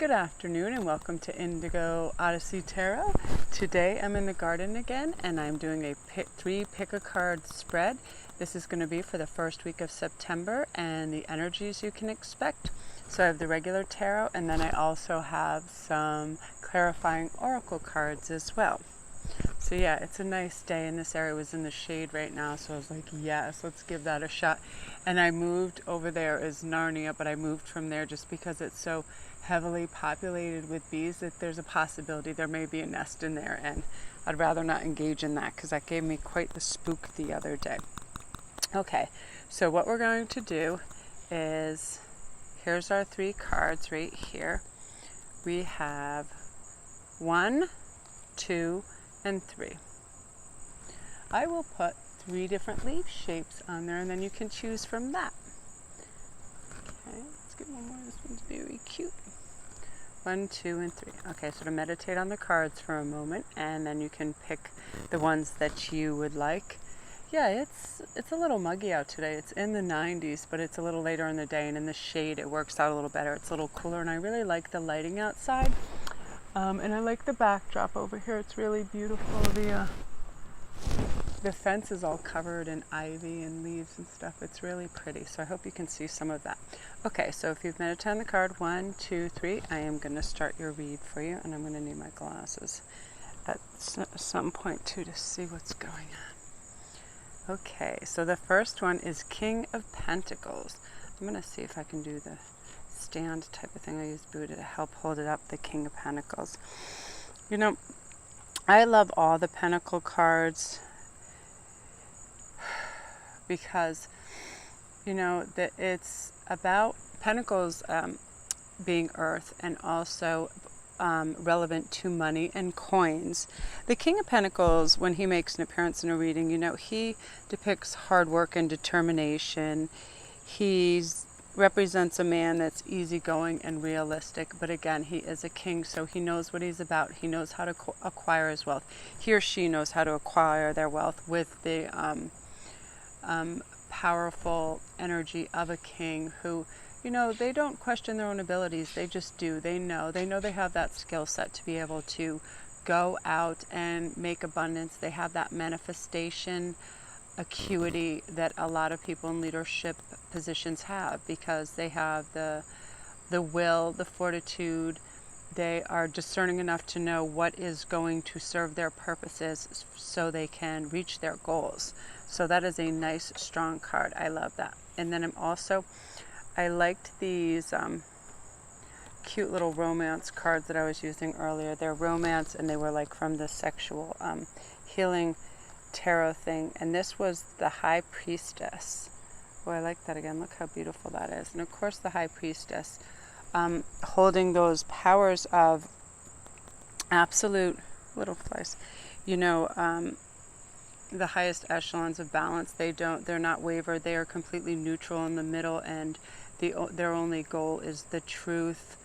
Good afternoon and welcome to Indigo Odyssey Tarot. Today I'm in the garden again and I'm doing a three pick a card spread. This is going to be for the first week of September and the energies you can expect. So I have the regular tarot and then I also have some clarifying oracle cards as well. So yeah, it's a nice day and this area was in the shade right now, so I was like, yes, let's give that a shot. And I moved over there as Narnia, but I moved from there just because it's so heavily populated with bees that there's a possibility there may be a nest in there, and I'd rather not engage in that because that gave me quite the spook the other day. Okay, so what we're going to do is, here's our three cards right here. We have 1, 2, and 3. I will put 3 different leaf shapes on there and then you can choose from that. Okay, let's get one more. This one's very cute. 1, 2, and 3. Okay, so to meditate on the cards for a moment and then you can pick the ones that you would like. Yeah, it's a little muggy out today. It's in the 90s, but it's a little later in the day and in the shade it works out a little better. It's a little cooler and I really like the lighting outside. And I like the backdrop over here. It's really beautiful. The fence is all covered in ivy and leaves and stuff. It's really pretty. So I hope you can see some of that. Okay, so if you've meditated on the card 1, 2, 3, I am going to start your read for you. And I'm going to need my glasses at some point too to see what's going on. Okay, so the first one is King of Pentacles. I'm going to see if I can do the stand type of thing. I use Buddha to help hold it up, the King of Pentacles. You know, I love all the Pentacle cards because, you know, that it's about Pentacles being earth and also relevant to money and coins. The King of Pentacles, when he makes an appearance in a reading, you know, he depicts hard work and determination. He's represents a man that's easygoing and realistic, but again, he is a king, so he knows what he's about. He knows how to acquire his wealth. He or she knows how to acquire their wealth with the powerful energy of a king who, you know, they don't question their own abilities. They just do. They know they have that skill set to be able to go out and make abundance. They have that manifestation acuity that a lot of people in leadership positions have because they have the will, the fortitude. They are discerning enough to know what is going to serve their purposes so they can reach their goals. So that is a nice, strong card. I love that. And then I liked these cute little romance cards that I was using earlier. They're romance and they were like from the sexual healing tarot thing, and this was the High Priestess. Oh, I like that again. Look how beautiful that is. And of course the High Priestess holding those powers of absolute little flies, you know, the highest echelons of balance. They're not wavered. They are completely neutral in the middle, and their only goal is the truth.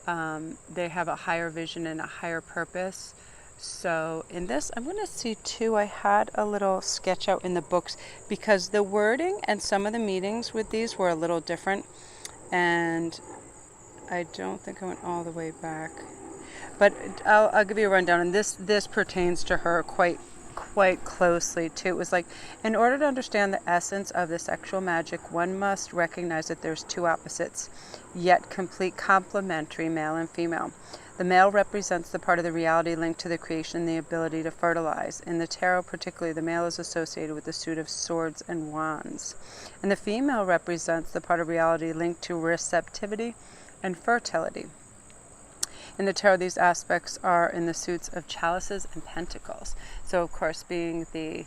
They have a higher vision and a higher purpose. So in this, I'm going to see too, I had a little sketch out in the books because the wording and some of the meetings with these were a little different. And I don't think I went all the way back. But I'll give you a rundown. And this pertains to her quite closely too. It was like, in order to understand the essence of the sexual magic, one must recognize that there's two opposites, yet complete complementary, male and female. The male represents the part of the reality linked to the creation and the ability to fertilize. In the tarot particularly, the male is associated with the suit of swords and wands. And the female represents the part of reality linked to receptivity and fertility. In the tarot, these aspects are in the suits of chalices and pentacles. So, of course, being the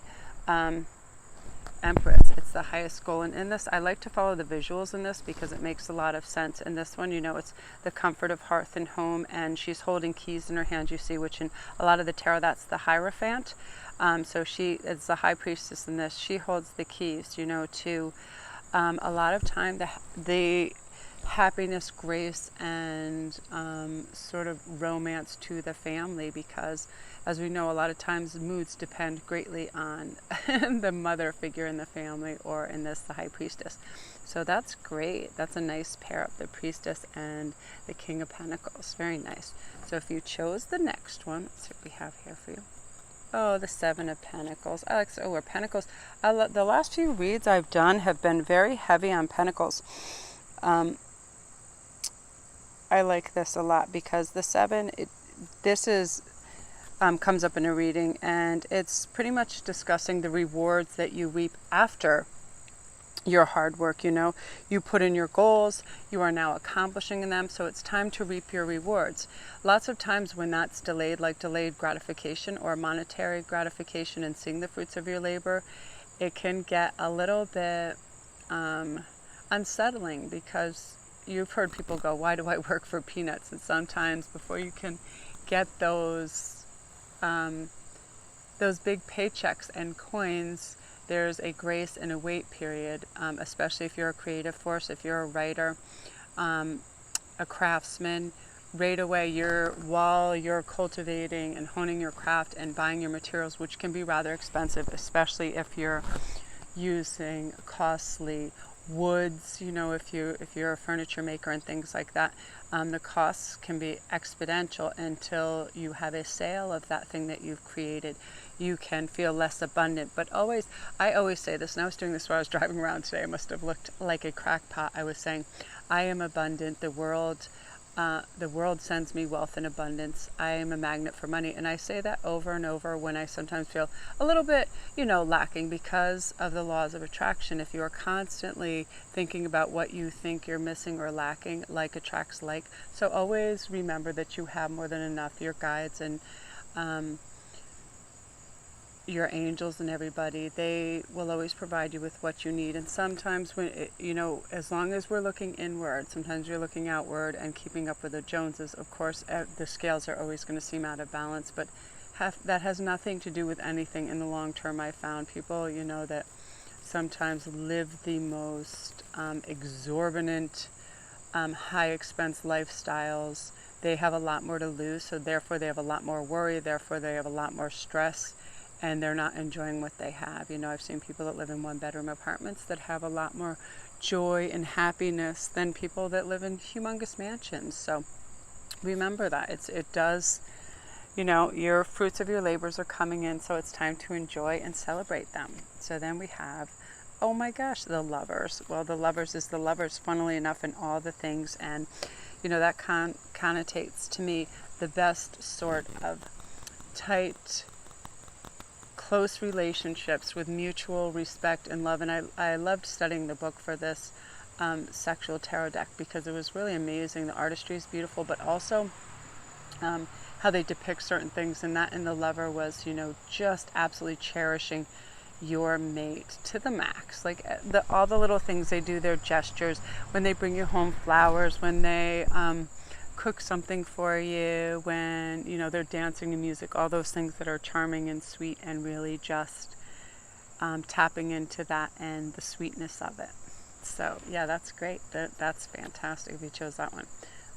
Empress, it's the highest goal. And in this, I like to follow the visuals in this because it makes a lot of sense. In this one, you know, it's the comfort of hearth and home, and she's holding keys in her hand, you see, which in a lot of the tarot, that's the Hierophant. So she is the High Priestess in this. She holds the keys, you know, to a lot of time the happiness, grace, and sort of romance to the family, because as we know, a lot of times moods depend greatly on the mother figure in the family, or in this, the High Priestess. So that's great. That's a nice pair up, the Priestess and the King of Pentacles. Very nice. So if you chose the next one, let's see what we have here for you. Oh, the Seven of Pentacles. I like, oh, Pentacles. The last few reads I've done have been very heavy on Pentacles. I like this a lot because the Seven, this is comes up in a reading, and it's pretty much discussing the rewards that you reap after your hard work. You put in your goals, you are now accomplishing them, so it's time to reap your rewards. Lots of times when that's delayed, like delayed gratification or monetary gratification and seeing the fruits of your labor, it can get a little bit unsettling, because you've heard people go, why do I work for peanuts? And sometimes before you can get those big paychecks and coins, there's a grace and a wait period, especially if you're a creative force, if you're a writer, a craftsman. Right away, while you're cultivating and honing your craft and buying your materials, which can be rather expensive, especially if you're using costly woods, if you're a furniture maker and things like that, the costs can be exponential until you have a sale of that thing that you've created. You can feel less abundant. But I always say this, and I was doing this while I was driving around today. I must have looked like a crackpot. I was saying, I am abundant. The world sends me wealth and abundance. I am a magnet for money. And I say that over and over when I sometimes feel a little bit, lacking because of the laws of attraction. If you are constantly thinking about what you think you're missing or lacking, like attracts like. So always remember that you have more than enough. Your guides and your angels and everybody, they will always provide you with what you need. And sometimes when as long as we're looking inward, sometimes you're looking outward and keeping up with the Joneses. Of course, the scales are always going to seem out of balance, but that has nothing to do with anything in the long term. I found people, that sometimes live the most exorbitant, high expense lifestyles. They have a lot more to lose, so therefore they have a lot more worry, therefore they have a lot more stress, and they're not enjoying what they have. I've seen people that live in one-bedroom apartments that have a lot more joy and happiness than people that live in humongous mansions. So remember that. It does, your fruits of your labors are coming in, so it's time to enjoy and celebrate them. So then we have, oh my gosh, the Lovers. Well, the Lovers is the Lovers, funnily enough, in all the things. And, that connotates to me the best sort of tight, close relationships with mutual respect and love. And I loved studying the book for this sexual tarot deck because it was really amazing. The artistry is beautiful, but also how they depict certain things. And that in the Lover was, just absolutely cherishing your mate to the max. Like all the little things they do, their gestures, when they bring you home flowers, when they cook something for you, when they're dancing to music, all those things that are charming and sweet, and really just tapping into that and the sweetness of it. So yeah, that's great. That's fantastic if you chose that one.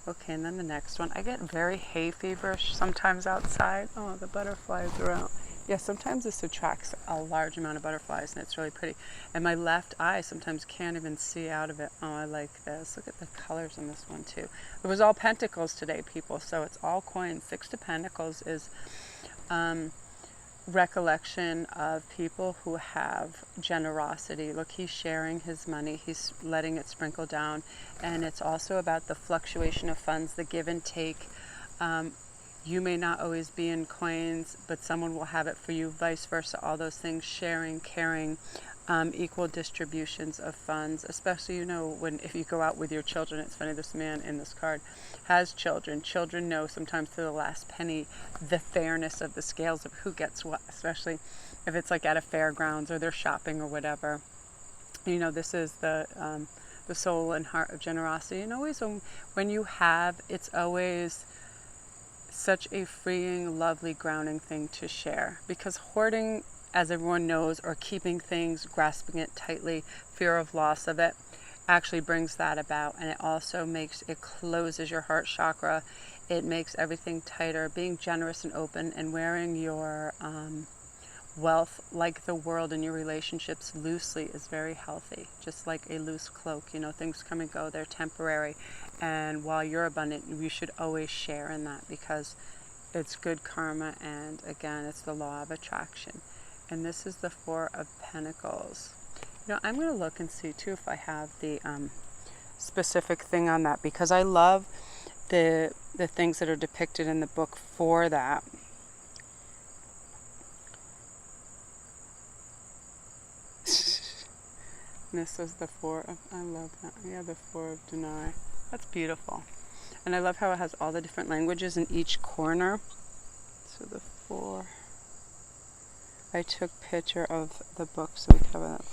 Okay, and then the next one. I get very hay feverish sometimes outside. Oh, the butterflies are out. Yeah, sometimes this attracts a large amount of butterflies, and it's really pretty. And my left eye sometimes can't even see out of it. Oh, I like this. Look at the colors in this one, too. It was all pentacles today, people, so it's all coins. 6 of Pentacles is recollection of people who have generosity. Look, he's sharing his money. He's letting it sprinkle down. And it's also about the fluctuation of funds, the give and take. You may not always be in coins, but someone will have it for you, vice versa. All those things, sharing, caring, equal distributions of funds, especially, if you go out with your children. It's funny, this man in this card has children. Children know sometimes to the last penny the fairness of the scales of who gets what, especially if it's like at a fairgrounds or they're shopping or whatever. This is the soul and heart of generosity. And always when you have, it's always such a freeing, lovely, grounding thing to share. Because hoarding, as everyone knows, or keeping things, grasping it tightly, fear of loss of it, actually brings that about. And it also closes your heart chakra. It makes everything tighter. Being generous and open and wearing your wealth, like the world in your relationships loosely, is very healthy. Just like a loose cloak, you know, things come and go, they're temporary. And while you're abundant, you should always share in that, because it's good karma, and again, it's the law of attraction. And this is the Four of Pentacles. You know, I'm going to look and see too if I have the specific thing on that, because I love the things that are depicted in the book for that. This is the Four of, I love that. Yeah, the Four of Deny. That's beautiful. And I love how it has all the different languages in each corner. So the Four. I took picture of the book so we cover that.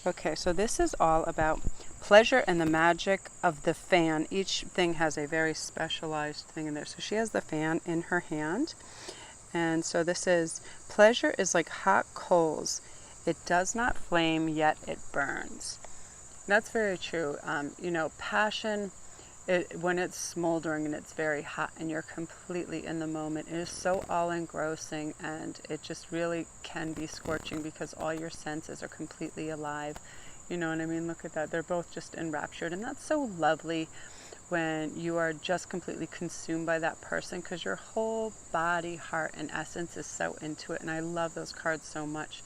Okay, so this is all about pleasure and the magic of the fan. Each thing has a very specialized thing in there. So she has the fan in her hand. And so this is, pleasure is like hot coals. It does not flame, yet it burns. And that's very true. You know, passion, when it's smoldering and it's very hot and you're completely in the moment, it is so all-engrossing, and it just really can be scorching because all your senses are completely alive. You know what I mean? Look at that. They're both just enraptured, and that's so lovely when you are just completely consumed by that person, because your whole body, heart, and essence is so into it. And I love those cards so much.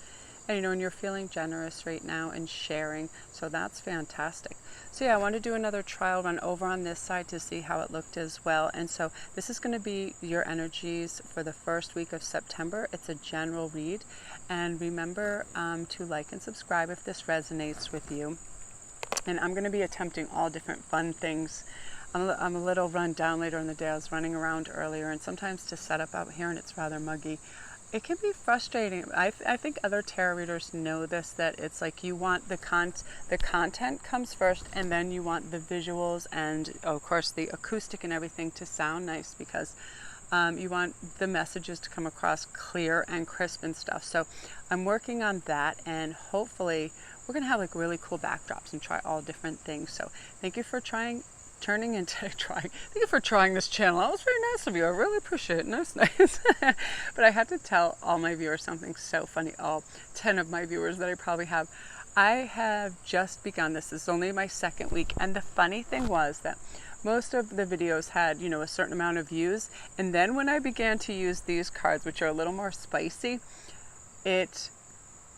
And you know, and you're feeling generous right now and sharing, so that's fantastic. So yeah, I want to do another trial run over on this side to see how it looked as well. And so this is going to be your energies for the first week of September. It's a general read, and remember to like and subscribe if this resonates with you. And I'm going to be attempting all different fun things. I'm a little run down later in the day. I was running around earlier, and sometimes to set up out here and it's rather muggy, it can be frustrating. I think other tarot readers know this, that it's like you want the content comes first, and then you want the visuals and, of course, the acoustic and everything to sound nice, because you want the messages to come across clear and crisp and stuff. So I'm working on that, and hopefully we're going to have like really cool backdrops and try all different things. So thank you for trying this channel. That was very nice of you. I really appreciate it. Nice. But I had to tell all my viewers something so funny. All 10 of my viewers that I probably have. I have just begun this. This is only my second week. And the funny thing was that most of the videos had, you know, a certain amount of views. And then when I began to use these cards, which are a little more spicy, it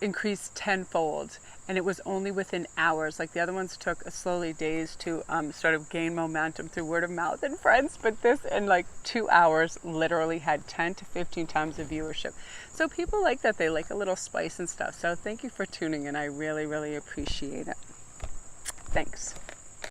increased tenfold. And it was only within hours. Like the other ones took slowly days to sort of gain momentum through word of mouth and friends, but this in like 2 hours literally had 10 to 15 times the viewership. So people like that. They like a little spice and stuff. So thank you for tuning in. I really, really appreciate it. Thanks.